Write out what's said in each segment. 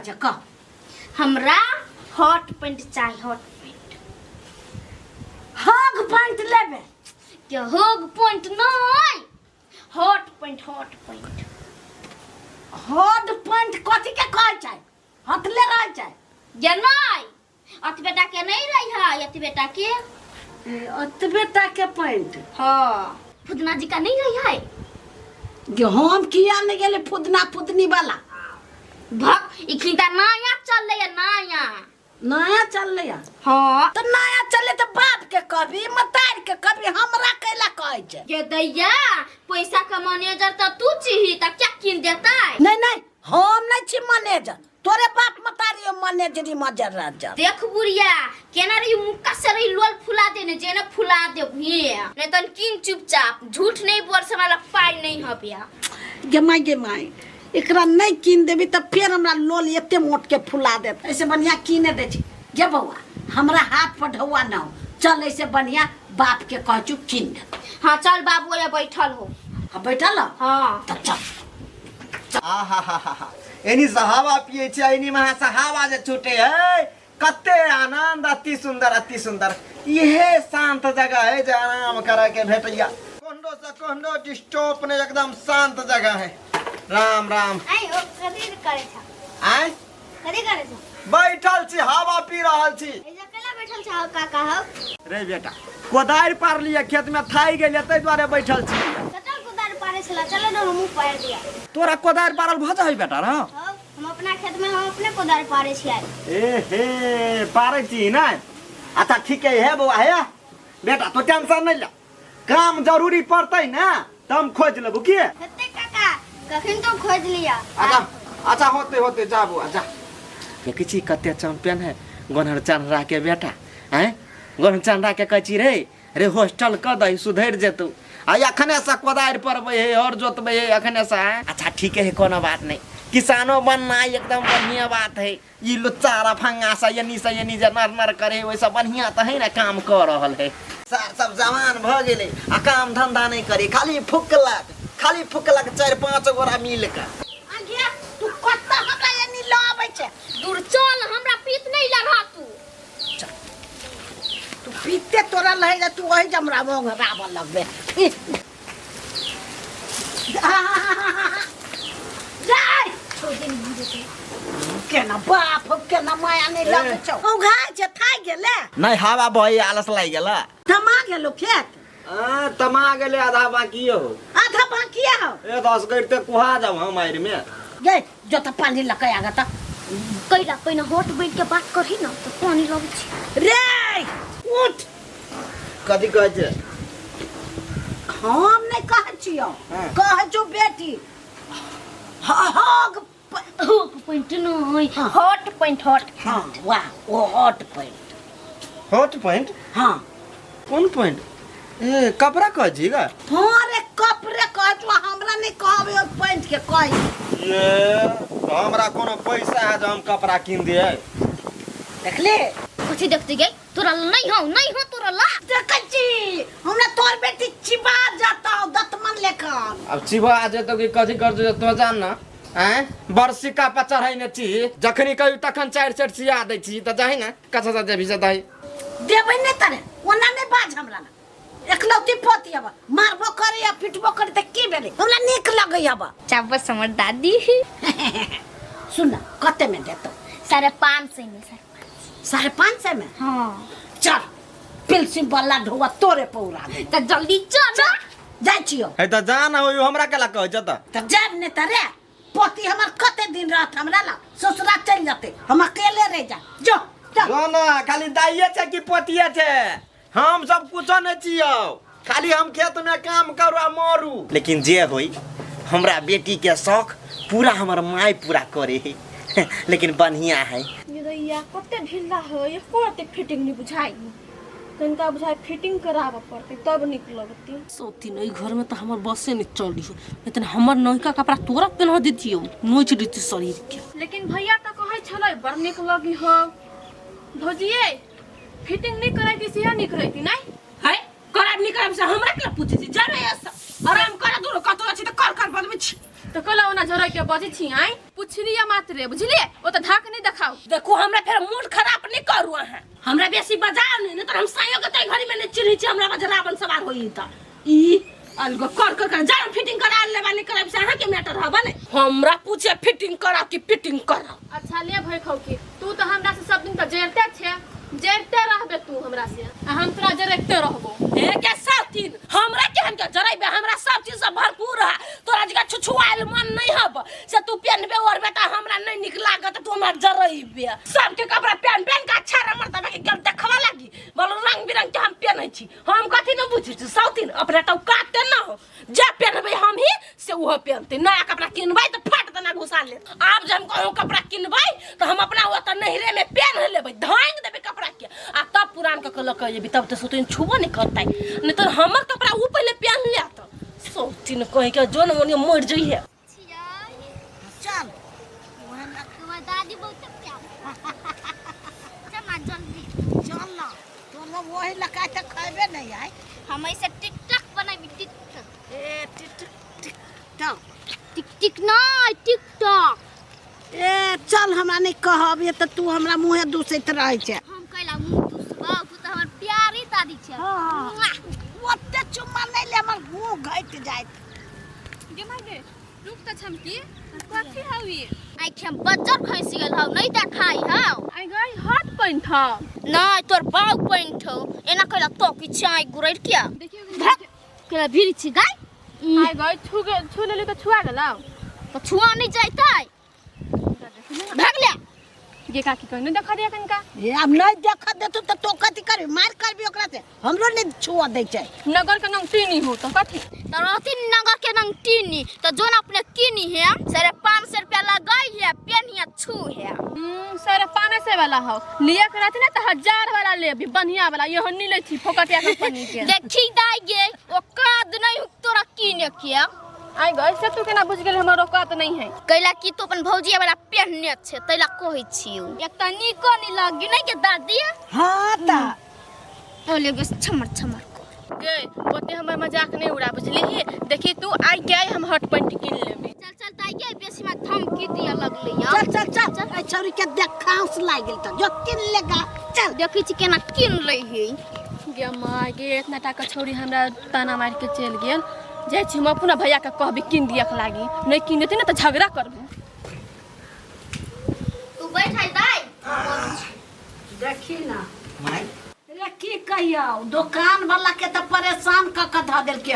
छ कह हमरा हॉट पैंट चाहिए हॉट पैंट हॉग पैंट लेबे क्या हॉग पैंट नहीं हॉट पैंट हॉट पैंट कथी के कहै छै हथले रहै छै ये नहीं अत बेटा के नहीं रही है अत बेटा के अतबेटा के पैंट हाँ फुदना जी का नहीं रही है जे हम किया नहीं गेले फुदना फुदनी वाला भक इखिता नया चल रही है नया नया चल रहा हाँ तो नया चले तो बाप के कभी मतार के कभी हमरा कैला कहै छै ये दैया पैसा का मैनेजर तो तू चाहिए तो क्या किन देता है नहीं हम नहीं छी मैनेजर तोरे बाप मतारी मैनेजरी मजर राजा देख बुढ़िया केना रही मुक्का से रही लोल फुला देने जेने फुला दे भी नहीं तो किन चुपचाप झूठ नहीं बोल से वाला पाई नहीं हो पिया गे माई एकरा नहीं कीन देबी त फिर हमरा लोल एते मोट के फुला देत ऐसे बढ़िया कीने दे छी गे बउआ हमरा हाथ पर ढौआ न हो चल ऐसे बढ़िया बाप के कह चु कीन दे हाँ चल बाबू या बैठल हो हाँ बैठल हाँ त चल आहा एनी सहावा पिए छै एनी महा सहावा जे छूटे है कते आनंद अति सुंदर इहे शांत जगह है जे आराम करे के भेटैया कोंडो से कोंडो डिस्टर्ब ने एकदम शांत जगह है राम आई ओ कथि करे छ आय कथि करे छ बैठल छी हवा पी रहल छी एजा केला बैठल छ काका हो रे बेटा कोदारि पार लिया खेत में थाई गेलिए तै द्वारे बैठल छी कतल कोदार पारे छला चलो न हम पार दिया तोरा कोदारि पारल भ जाई बेटा रे हम अपना खेत में हम अपने कोदार पारे छियै ए हे पारे छी ना अच्छा ठीक है बउआ है बेटा तो टेंशन नहीं ले काम जरूरी पड़तै ना त हम खोज लेबू की हेते काका कखन तो खोज लिया अच्छा होते जा बुआ जा देखै छी कते चैंपियन है गोनहर चंद्रा के बेटा हैं गोनहर चंद्रा के कहै रे हॉस्टल क दई सुधर जेतौ आ अखने से कोदारि परबै है और जोतबै है अखने से अच्छा ठीक है कोनो बात नहीं किसानो बनना एकदम बढ़िया बात है ई लुच्चारा फंगा सा यनी जे नर करे वैसा बढ़िया त है ना काम कर रहल है सार सब जवान भ गेलै आ काम धंधा नहीं करे खाली फुकलक 4-5 गोरा मिल के आगे तू कत्ता हमरा एनी लाबै छै दूर चल हमरा पीत नहीं लगा तू पीते तोरा लहे जा तू वही जमरा मोंग रावल लगबे जाय केना बाप केना माया नहीं लगे छौ ओ घाय छै थाई गेले नहीं हवा बही आलस लाग गेला थमा गेलो खेत तमा गेले आधा बाकी हो आधा बाकी हो ए 10 गइते कुहा जाऊ हम मार में गे जो त पानी लकै आगा त कैला पहिने होट बैठ के बात करही न तो पानी लगे छै रे उठ कथि कहै छै हम नहीं कह छियो कह जो बेटी हॉग पैंट नहीं हॉट पैंट हां वाह वो हॉट पैंट हां कौन पैंट ए कपड़ा कह जीगा हां रे कपड़े कह जो हमरा नहीं कहबे पैंट के कह ये हमरा कोनो पैसा है जो हम कपड़ा किन दे देखले कथि देखते गई तोरा नहीं हो तोरा ला देखै छी हमरा तोर बेटी चिबा जाता दतमन लेखन अब चिबा जेतो कि कथि कर दे तो जान ना हैं बरसी का पचर है न छी जखनी कहि तखन 4 सिया दै छी त जाहि ना कछा से देबी से दई देबै ने तरे ओना नहीं बाज हमरा ना एकलौती पोती अब मारबो करे या पिटबो करे त की भेले हमरा नीक लगै अब चाबस हमर दादी सुन कते में देतो 550 में 550 में हां चल पेल्सी वाला ढोवा तोरे पौरा दे त जल्दी चल जाय छियो है त जान हो हमरा केला कहै छ त जाब ने तरे पोती हमर कते दिन रहत हमरा ला ससुरा चल जाते हम अकेले रह जा जो ना खाली दाइये छै कि पोतिये छै हम सब कुछ न छियो खाली हम खेत में काम करू आ मरू लेकिन जे होई हमरा बेटी के शौक पूरा हमर माय पूरा करे है लेकिन बढ़िया है ये दैया कते ढीला है ये कोते फिटिंग नहीं बुझाई तनका बुझाई फिटिंग कराबे पड़ते तब निक लगती सोती नहीं घर में तो हमर बसे नहीं चली हो लेकिन हमर नौका कपड़ा तोरा पहना देतियो नोच देती शरीर के लेकिन भैया तो कहै छलै बड़ निक लगी हो भौजिए फिटिंग नहीं करे कि सिया निक रहती नहीं है कराब नहीं कराब से हमरा के पूछे छी जाने ऐसा आराम कर दूर कतो अछि त कर बदमे छी तो कल ओना झरै के बजे छी आई पुछलिए मात्र बुझलिए ओ तो धाक नहीं देखाओ। देखो हमरा फिर मूड खराब नहीं करू है, हमरा बेसी बजाओ नहीं तो हम सायो के तई घड़ी में नहीं चिन्ही छी हमरा बजरा बन सवार होई त ई अलगो कर जा फिटिंग करा ले वाली करब से के मैटर हबा ने हमरा पूछे फिटिंग करा कि फिटिंग करा। अच्छा ले भई खौ की तू तो हमरा से सब दिन त जरते छे, जरते रहबे तू हमरा से हम तोरा जरते रहबो। ए के सब दिन हमरा केहन के जरैबे, हमरा सब चीज से भरपूर है, तोरा जगह छुछुआल मन नहीं हब से तू पहनबे और बेटा हमरा नहीं निक लागत तू हमरा जरैबे। सबके कपड़ा पहन पहन के अच्छा रमर तब के गल देखवा लागी बोल रंग बिरंग के हम पहनै छी, हम कथि न बुझी छी सौतीन अपने तो काटते न हो जे पहनबे हम ही से वो पहनते, नया कपड़ा किनबै तो फट तना घुसा ले। अब जब हम कहूं कपड़ा किनबै तो हम अपना वो तो नहरे में पहन लेबै धांग देबै कपड़ा के आ तब पुरान के कल कह जेबी तब तो सौतीन छुबो नहीं करतै, नहीं तो हमर कपड़ा ऊ पहले पहन ले त सौतीन कह के जोन मोनी मर जइहे। चल तुम्हारी दादी बहुत प्यार चल जल्दी चल ना तो लोग वही लगा के खाबे नहीं आई। हम ऐसे टिकटॉक बनाबी टिकटॉक ए टिकटॉक टिक ना टिकटॉक ए चल हमरा नहीं कहब ये तो तू हमरा मुंहे दूसैत रहे छे। हम कहला मुंह दुसबा तू तो हमर प्यारी दादी छे। हां ओते चुम्मा नहीं ले हमर मुंह घट जाइत। गे माय गे रुक त छमकी कथि हवी आँखें बज्जर खैस गेल हौ नहीं देखाई हौ आई गई हट पैन था नहीं तोर बाऊ पैंट हौ एना कहला तो कि चाय गुरैर क्या देखियो कहला भीड़ छी गाय आई गई छू लेली तो छुआ गेलौ तो छुआ नहीं जाइतै भाग ले गे काकी कहने देखा दिया कनका ए अब नहीं देखा देतु तो तो कथि करबी मार करबी ओकरा से हमरो नहीं छुआ दै छै। नगर के नाम तीनी हो तो कथि तो रहती नगर के नंग टीनी तो जोन अपने कीनी है 550 रुपया लगाई है पेनिया छू है 550 वाला हो लिया के रहती ना तो 1000 वाला ले भी बढ़िया वाला ये हन्नी ले थी फोकटिया कंपनी के देखी दाई गे ओ काद नहीं तोरा कीने के आई गई से तू केना बुझ गेल हमर औकात नहीं है कैला की तो अपन भौजिया वाला पहनने छे तैला कहै छियो एक त निको नहीं लगी नहीं के दादी। हां ता ओले गस छमर छमर गे ओते हमर मजाक नहीं उड़ा बुझली देखी तू आई के हम हट पैंट किन लेबे चल चल दाई गे बेसी में धमकी दिया लगले चल चल चल ए छौरी के देखाउस लाग गेल त जो किन लेगा चल देखी छी केना किन रही गे माय गे इतना टाका छोड़ी हमरा ताना मार के चल गेल जाय छी हम अपना भैया के कहबी किन दिया के लागी नहीं किन देते ना तो झगड़ा करबू। तू बैठ है दाई देखी ना माई रे की कहियो दुकान वाला के त परेशान क के ध देल के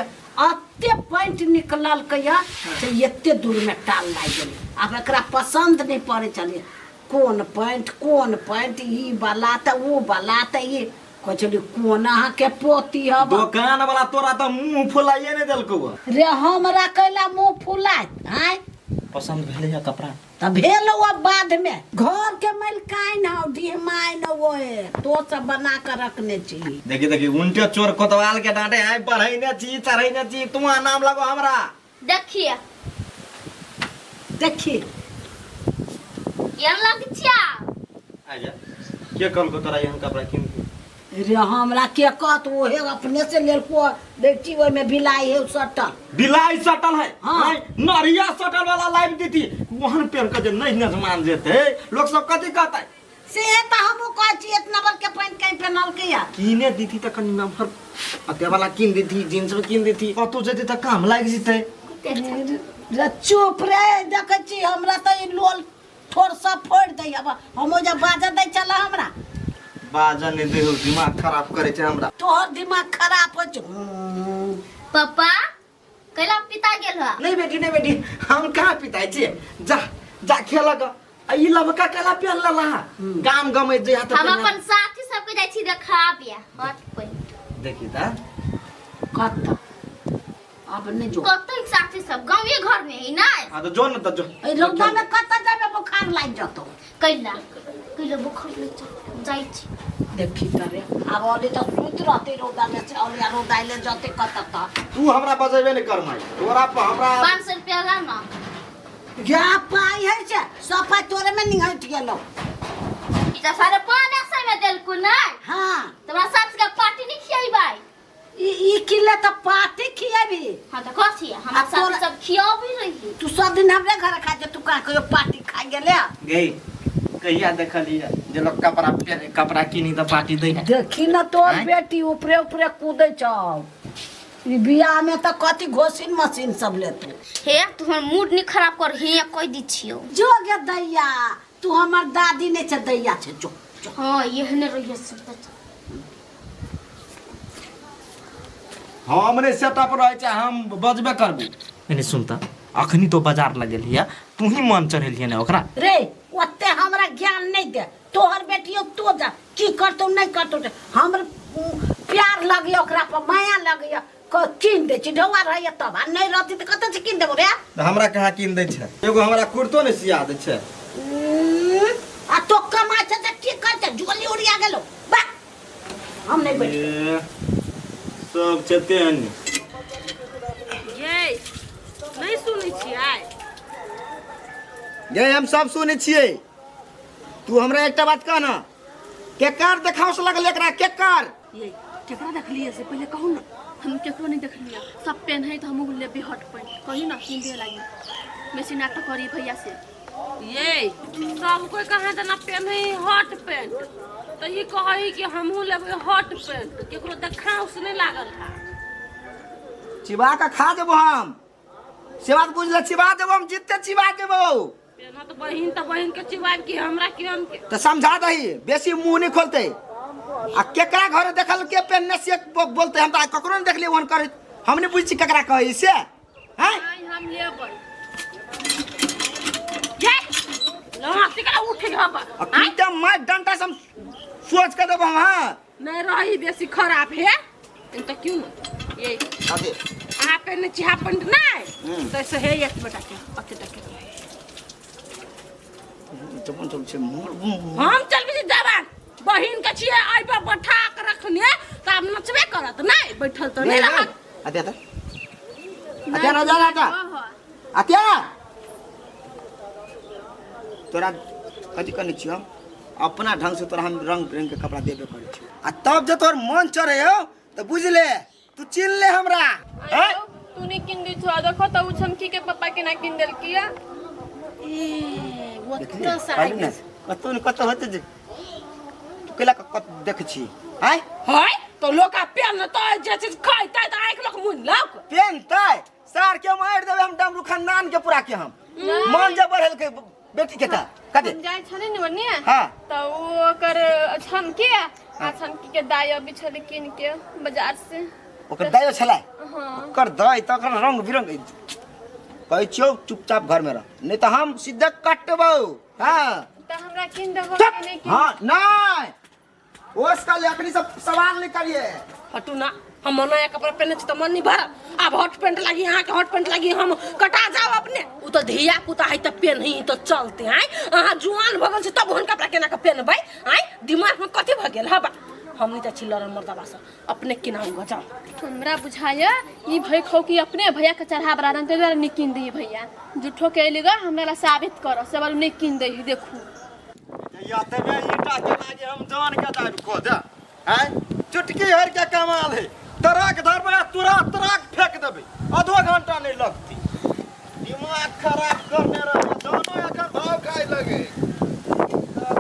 अत्ते पैंट निकलल कया से एते दूर में टाल लाग गेल अब एकरा पसंद नहीं पड़े चले कौन पैंट ई वाला त वो वाला त ई कचली कोन अहाँ के पोती हब दुकान वाला तोरा तो मुंह फुलाइए नहीं देलको रे हमरा कैला मुंह फुलात आय पसंद भेले है कपड़ा त भेल वो बाद में घर के मालकाइन हौ ढिमाई न ओए तो सब बना के रखने छी। देखी उल्टे चोर कोतवाल के डांटे आए बढ़ाइने छी चढ़ाइने छी तुम्हारा नाम लगो हमरा देखिए देखी ये लग छिया आजा के कल को तोरा यहाँ कपड़ा किन रे हमरा के कहत ओहे अपने से लेल को बेटी ओय में बिलाई है सटल बिलाई सटल है हाँ। नरिया सटल वाला लाइन दी थी वहन पेन के जे नहीं नजमान जेते लोग सब कथि कहते से त हमो कह छी इतना बड़ के पैंट कहीं पहनल के या कीने दी थी त कनी नंबर अते वाला किन दी थी जींस में किन दी थी कतो जेते त काम लाग जेते रे चुप रे देख छी हमरा त ई लोल थोड़ सा फोड़ दे अब हमो जब बाजा दे चला हमरा बाजा ने देहो दिमाग खराब करे छे हमरा तोहर दिमाग खराब हो छ पापा कैला पिता गेल ह नहीं बेटी हम कहाँ पिताई छे जा जा खेल ग ई लबका कला पेन लला गाम गमे जे हाथ हम अपन साथी सबके जाई छी देखाबिया हट पैंट देखी ता कत अब ने जो कत साथी सब गांव घर में ही ना हां तो जो न त जो ए रौदा में कत जाबे बुखार लाग जतो कैला बुखार लग जाई छी देखी करे अब ओले तो सुत रहते रौदा में से ओले रौदा ले जते कत त तू हमरा बजेबे नहीं कर माई तोरा पर हमरा 500 रुपया ला ना क्या पाई है से सफा तोरे में नहीं हट गेलो इता 550 में देल को नहीं हां तोरा साथ के पार्टी नहीं खियाई भाई ई किले त पार्टी खियाबी। हाँ तो कथी हम आ साथ तोरा- सब खियाओ भी रही। तू सब दिन हमरे घर खा जे तू का कहियो पार्टी खा गेले। गई कहिया देखलिए जे लोग कपड़ा किनी तो पार्टी दे है। देखी न तोर आँय? बेटी ऊपरे ऊपरे कूदे छौ। ई बियाह में त कथी घोसिन मशीन सब लेतू। हे तू हमर मूड नहीं खराब कर हे कह दी छियो। जो गे दैया तू हमर दादी ने छ दैया छे जो। हाँ ये ने रहिए सब। हमरे सेटअप रहे छै हम बजबे करबू। एने सुनता अखनी तो बाजार लगल हिया तू ही मन चढ़ेलिए ने ओकरा। रे ओते हमरा ज्ञान नहीं दे। तोहर बेटियो तो जा की करतो नहीं करतो हमर प्यार लगियो ओकरा पर माया लगियो को किन दे छी ढौआ रहय तब आ नहीं रहती त कत से किन देबो रे। हमरा कहाँ किन दै छै एगो हमरा कुर्तो ने सिया दै छै। आ तो कमाय छै त की कर छै झोली उड़िया गेलो बा हम नहीं बैठ। सब चते हन ये नहीं सुनै छियै। गे हम सब सुनै छियै। तू हमरा एकटा बात कह ना केकर देखाव से लगल एकरा केकर। ये केकरा देखलिए से पहले कहू ना। हम केकरो नहीं देखलिए सब पेन है तो हम लेबे हट पेन कही ना किन दे लागी बेसी नाटक करी भैया से। ये सब कोई कहे तना पेन है हॉट पैंट तो ये कही कि हमहू लेबे हॉट पैंट केकरो देखाव से नहीं लागल है। चिबा का खा देबो हम से बात बुझले चिबा देबो हम जितते चिबा देबो। पेन तो बहिन के चिबाब की हमरा किरण के तो समझा दही बेसी मुंह नहीं खोलते। आ केकरा घर देखल के पेन ने से बोलते हम त ककरो नहीं देखलिए ओहन कर हम नहीं बुझी केकरा कहे से हैं। नहीं हम लेबै ये लहसी का उठे हब अकीटा मैं डंटा से हम सोच के देबो हम। हां नहीं रही बेसी खराब है इन तो क्यों ना ये अबे आ पेन चिहा पंड नहीं तो से है एक बेटा के अते तक तो मन चल छे मोर हम चल भी जवान बहिन के छिए आइबा बैठा के रखने त अब नचबे करत नहीं बैठल तो नहीं रहत। अते त अते ना जा जा अते तोरा कथी करनी छी हम अपना ढंग से तोरा हम रंग बिरंग के कपड़ा देबे करै छी। आ तब जे तोर मन चढ़े हो तो बुझ ले तू चिन ले हमरा। हैं तू नहीं किन दी छो देखो तो उ छमकी के पापा के ना किन देल किया। ए वो देखली तो कहली ना कतो न कतो होते जे तू केला कत देख छी। हैं हाय तो लोग का पेन तो जे चीज खाइते त आंख लोग मुन लाक पेन तय सार के मार देबे हम डमरू खानदान के पूरा के हम मन जे बढ़ल के बेटी के त कदे हम जाय छने न बनिया हां तो वो कर छमकी आ छमकी के दाय बिछल किन के बाजार से ओकर दायो छला। हां ओकर दाय त ओकर रंग बिरंग कहै छियौ चुपचाप घर में रह नहीं तो हम सीधे कटबो। हां तो हमरा किन देबो चुप! कि नहीं किन। हाँ नहीं ओस का लकड़ी सब सवाल नहीं करिए। हटू ना हम नया कपड़ा पहने छी तो मन नहीं भर अब हॉट पैंट लगी यहाँ के हॉट पैंट लगी हम कटा जाओ अपने उ तो धिया पुता है तो पेन ही तो चलते हैं अहाँ जुआन भगल से तब हुन कपड़ा केना के पहनबै आई दिमाग में कथी भ गेल हबा हमनी त चिल्लर मर्दबा से अपने किनाऊ ग जाओ। हमरा बुझाया ई भई खौ कि अपने भैया के चढ़ा बरारन ते द्वारा निकिन दी भैया झूठो के लेगा हमरा ला साबित करो से बार निकिन दे देखू या तबे ईटा के लागे हम जान के दाब को जा। हैं चुटकी हर के कमाल है तरक धरबे तुरंत फेंक देबे आधो घंटा नहीं लगती। दिमाग खराब करने रहे जानो एकर भाव खाए लगे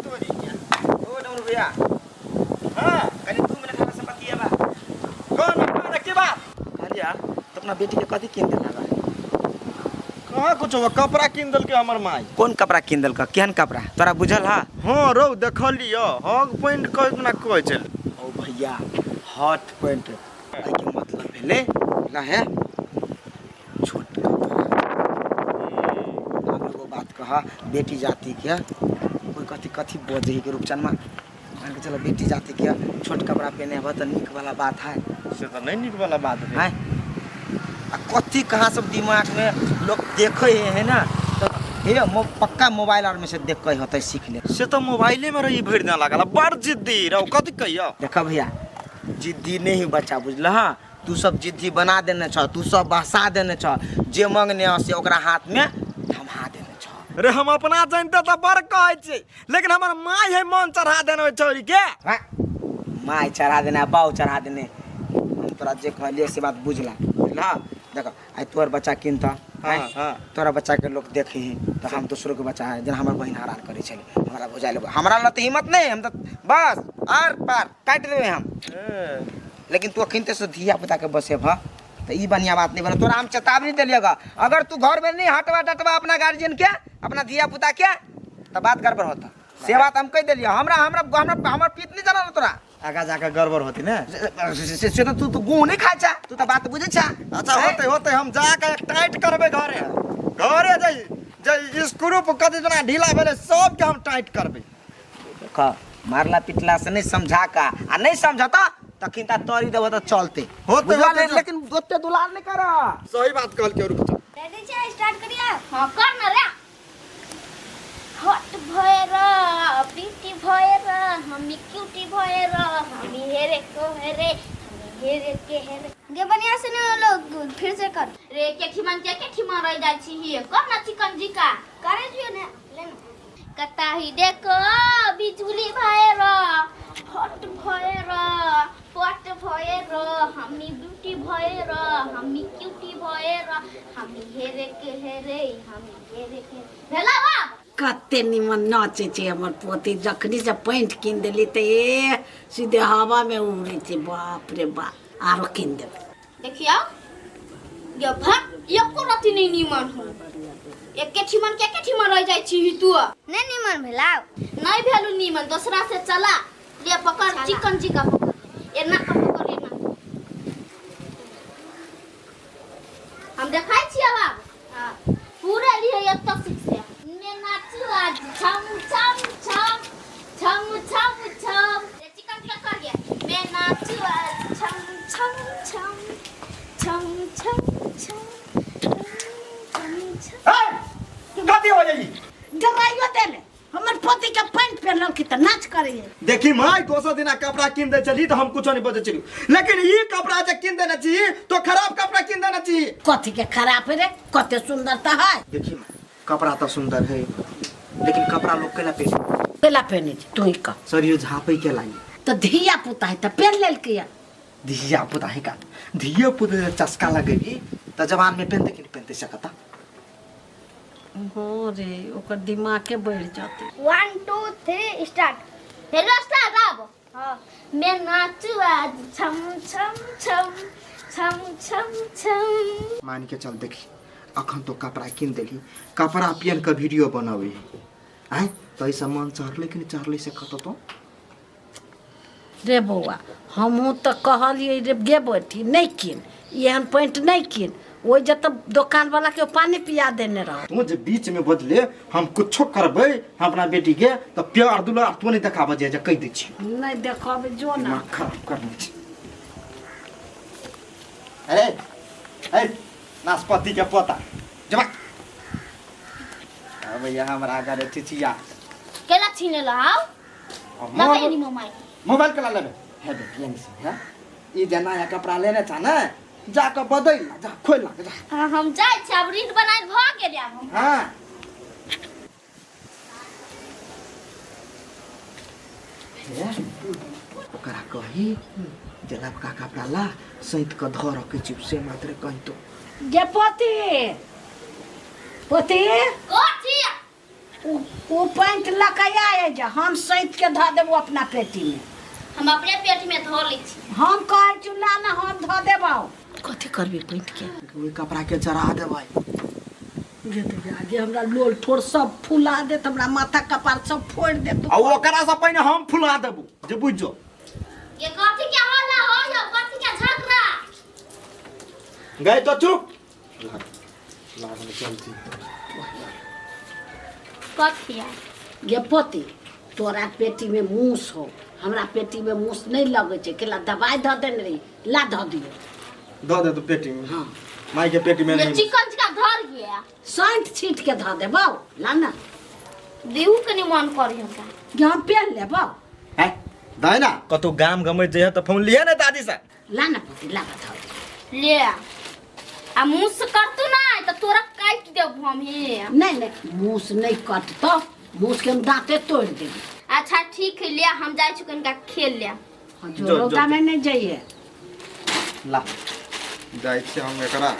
तो ही क्या ओ डमरू भैया। हां कनी 2 मिनट हमरा से बतियाबा कौन के बात खालिया तो अपना बेटी के कथी किन देला बा कहां कुछ कपड़ा किन दल के हमर माई। कौन कपड़ा किन दल का केहन कपड़ा तोरा बुझल हा। हां रौ देखलियो हग पैंट कहना कहै छल ओ भैया हॉट पैंट आई के मतलब भेले ना है छोट कपड़ा। अब एगो बात कहा बेटी जाति के कोई कथी कथी बोझही के रूपचन में मान के चलो बेटी जाति के छोट कपड़ा पहने हब तो निक वाला बात है से तो नहीं निक वाला बात है। आ कथी कहाँ सब दिमाग में लोग देखे है ना तो हे पक्का मोबाइल और में से देख के होते सीख ले। से तो मोबाइले में रही भर ना लागल बड़ जिद्दी रहो कथी कहियो देखा भैया जिद्दी नहीं बच्चा बुझल हाँ तू सब जिद्दी बना देने छ तू सब बहसा देने छ जे मंगने से ओकरा हाथ में थमा देने छ। अरे हम अपना जानते तो बड़ कहै छी लेकिन हमर माय है मन चढ़ा देने छोरी के। माय चढ़ा देने बाऊ चढ़ा देने हम तोरा जे कहलिए से बात बुझला ना। देखो आई तोर बच्चा किनता हाँ, हाँ। तोरा बच्चा के लोग देखे ही तो हम दूसरों के बच्चा है जन हमार बहन हरान करे चले हमारा बुझाइल हमारा ल तो हिम्मत नहीं हम तो बस आर पार काट देबे हम। लेकिन तू किनते से धिया पुता के बसे भ तो ई बढ़िया बात नहीं बना। तोरा हम चेतावनी दिलिएगा अगर तू घर में नहीं हटवा डटवा अपना गार्जियन के अपना धिया पुता के तो बात गड़बड़ होता। से बात हम कह दिलिए हमरा हमरा हमरा हमर पीत नहीं जाना तोरा आगा जाकर गड़बड़ होती ना। से तो तू गू नहीं खा चा तू तो बात बुझे छा। अच्छा होते होते हम जाकर टाइट करबे घरे घरे जाई जे स्क्रू पर कदी जना ढीला भेले सब के हम टाइट करबे। का मारला पिटला से नहीं समझा का आ नहीं समझता तो किंता तोरी देबो तो चलते होते होते लेकिन ओते दुलार नहीं करा। सही बात कहल के रुक जा। रेडी छे स्टार्ट करिया। हां कर न रे। हट भएर पिटी भएर हामी क्यूटी भएर हामी हेरेको हेरे हामी हेरेके हेरे गे बनिया से न लोग फिर से कर रे केठी मन के केठी मन रह जाय छी ही कर न चिकन जी का करे जियो ने ले न कताही देखो बिजुली भएर हट भएर पट भएर हामी ब्यूटी भएर हामी क्यूटी भएर हामी हेरेके हेरे हामी हेरेके भेला बा कते निमन नाचे छे हमर पोती जखनी से पैंट किन देली ते सीधे हवा में उड़ी थी। बाप रे बाप आरो किन दे देखियो ये भट एको रति नहीं निमन हो एक केठीमन के केठीमन रह जाय छी तू नहीं निमन भेला नहीं भेलु निमन दूसरा से चला ले पकड़ चिकन जी का पकड़ एना का पकड़ एना हम देखाई छी अब हां पूरा लिए एक तक सीख से मैं नाचू आज छम छम छम छम छम छम ये चिकन क्या कर गया मैं नाचू आज छम छम छम छम छम छम तू कथी हो जाई डराइयो देले हमर पोती के पैंट पहनल की त नाच करिए। देखी माई दोसर दिना कपड़ा किन दे चली तो हम कुछ नहीं बचे चली लेकिन ये कपड़ा जे किन देना चाहिए तो खराब कपड़ा किन देना चाहिए। कथी के खराब रे कते सुंदरता है। देखिए कपड़ा तो सुंदर है लेकिन कपड़ा लोग केला पहने केला पहने छी तू ही का शरीर झापे के लाई तो धिया पुता है त पहन लेल किया धिया पुता है का धिया पुता चस्का लगेगी तो जवान में पहनते कि नहीं पहनते सकता। हो रे ओकर दिमाग के बढ़ जाते। 1 2 3 स्टार्ट हेलो स्टार्ट अब हां मैं नाचू आज छम छम छम छम छम छम मान के चल देखी अखन तो कपड़ा किन देली कपड़ा पियन का वीडियो बनावे आय तो ऐसा मन चढ़ले कि नहीं चढ़ले से कत तो रे बौआ हमहू तो कहलिए रे गे बैठी नहीं किन एहन पैंट नहीं किन वो जब दुकान वाला के पानी पिया देने रहो तू जे बीच में बदले हम कुछो करबे अपना बेटी के तो प्यार दुलार तू नहीं देखाबे जे कह दै छी नहीं देखब जो ना दिमाग खराब करने छी। अरे ए नाशपाती के पोता जमा अब यहाँ हमरा आगे चिचिया केला छीने लाओ ना नहीं मोबाइल कला लेबे हे बे यानी से है ई जना या कपड़ा लेने छ ना जाकर बदल जा खोल ला जा हम जाय छी अब रील बनाए भ गेल हम हां ओकरा कही जला का कपड़ा ला सहित का धर के चिप से मात्र कहि तो गे पोती पोती कोठी वो पैंट लकया है जा हम सहित के ध देबो अपना पेटी में हम अपने पेट में धो ली छी हम कहे चुला ना हम ध देबो कथी करबे पैंट के वो कपड़ा के जरा दे भाई गे तो आगे हमरा लोल ठोर सब फुला देत हमरा माथा कपार सब फोड़ देत आ ओकरा से पहिने हम फुला देबो जे बुझजो ये कथी के होला हो यो कथी के झगड़ा गए तो चुप कथिया गे पोती तोरा पेटी में मूस हो हमरा पेटी में मूस नहीं लगे छे केला दवाई ध देने रही ला ध दियो दो दे तो पेटी में हां माई के पेटी में ये नहीं चिकन का धर गया साइंट छीट के ध देबो ला ना देहू कनी मन करियो का गे हम पहन लेबो है दाइना कतो गाम गमे जे तो फोन लिए ना दादी से ला ना पोती ला ध ले आ मुंह से करतू ना तो तोरा काट देब हम हे नहीं नहीं मूस नहीं कटतो मूस के हम दांते तोड़ देबी अच्छा ठीक है ले हम जाय छु कनका खेल ले जो रोगा में नहीं जाइए ला जाइ छी हम एकरा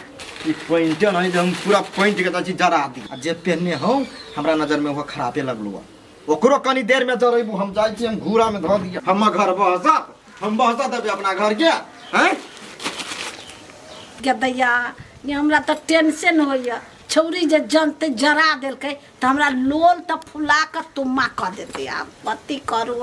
ई पॉइंट नहीं हम पूरा पॉइंट के त जरा दी आ जे पहनने हूं हमरा नजर में वो खराबे लगलो ओकरो कनी देर में जरेबू हम जाइ छी हम घूरा में धो दिया हम घर बहसत हम बहसत देबे अपना घर के हैं गदैया ये हमरा तो टेंशन होइया छौरी जे जनते जरा देलकै त हमरा लोल त फुला के तुम्मा क देते आब पति करू